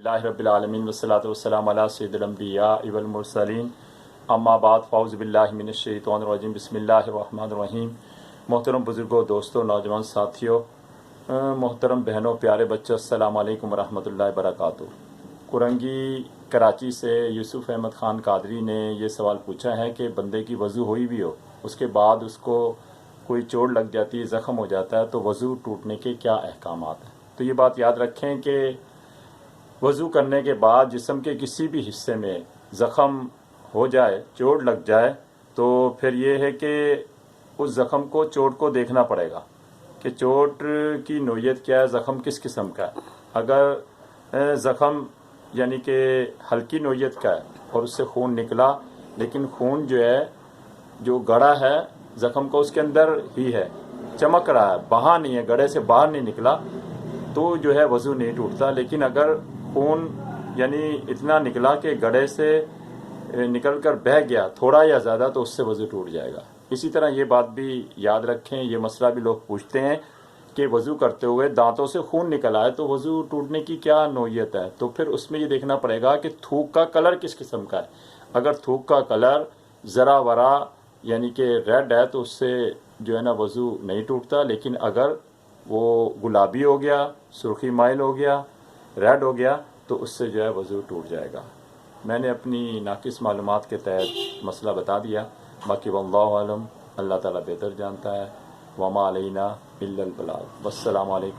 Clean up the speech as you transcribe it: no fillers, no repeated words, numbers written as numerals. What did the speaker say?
अल्लाह रब्बिल आलमीन वस्सलातु वस्सलामु अला सय्यिदिल अंबिया वल मुरसलीन अम्मा बाद फ़ाऊज़ु बिल्लाहि मिनश शैतानिर रजीम बिस्मिल्लाहिर रहमानिर रहीम। मोहतरम बुज़ुर्गों, दोस्तों, नौजवान साथियों, मोहतरम बहनों, प्यारे बच्चों, अस्सलामु अलैकुम व रहमतुल्लाहि व बरकातुहू। कुरंगी कराची से यूसुफ अहमद ख़ान कादरी ने ये सवाल पूछा है कि बंदे की वज़ू हुई भी हो, उसके बाद उसको कोई चोट लग जाती है, ज़ख़म हो जाता है, तो वज़ू टूटने के क्या अहकामात हैं। तो ये बात याद रखें कि वज़ू करने के बाद जिस्म के किसी भी हिस्से में ज़ख़म हो जाए, चोट लग जाए, तो फिर ये है कि उस ज़ख़म को, चोट को देखना पड़ेगा कि चोट की नोयत क्या है, ज़ख़म किस किस्म का है। अगर ज़ख़म यानी कि हल्की नोयत का है और उससे खून निकला, लेकिन खून जो है, जो गड़ा है ज़ख़म का, उसके अंदर ही है, चमक रहा है, बाहर नहीं है, गड़े से बाहर नहीं निकला, तो जो है वज़ू नहीं टूटता। लेकिन अगर खून यानी इतना निकला कि गड़े से निकल कर बह गया, थोड़ा या ज़्यादा, तो उससे वज़ू टूट जाएगा। इसी तरह ये बात भी याद रखें, ये मसला भी लोग पूछते हैं कि वज़ू करते हुए दांतों से खून निकल आए तो वज़ू टूटने की क्या नोयत है। तो फिर उसमें ये देखना पड़ेगा कि थूक का कलर किस किस्म का है। अगर थूक का कलर ज़रा वरा यानी कि रेड है तो उससे जो है ना वज़ू नहीं टूटता। लेकिन अगर वो गुलाबी हो गया, सुर्खी माइल हो गया, रेड हो गया, तो उससे जो है वज़ू टूट जाएगा। मैंने अपनी नाकिस मालूमात के तहत मसला बता दिया, बाकी वल्लाहु आलम, अल्लाह ताला बेहतर जानता है। वमा अलैना इल्लल बलाग। वस्सलामु अलैकुम।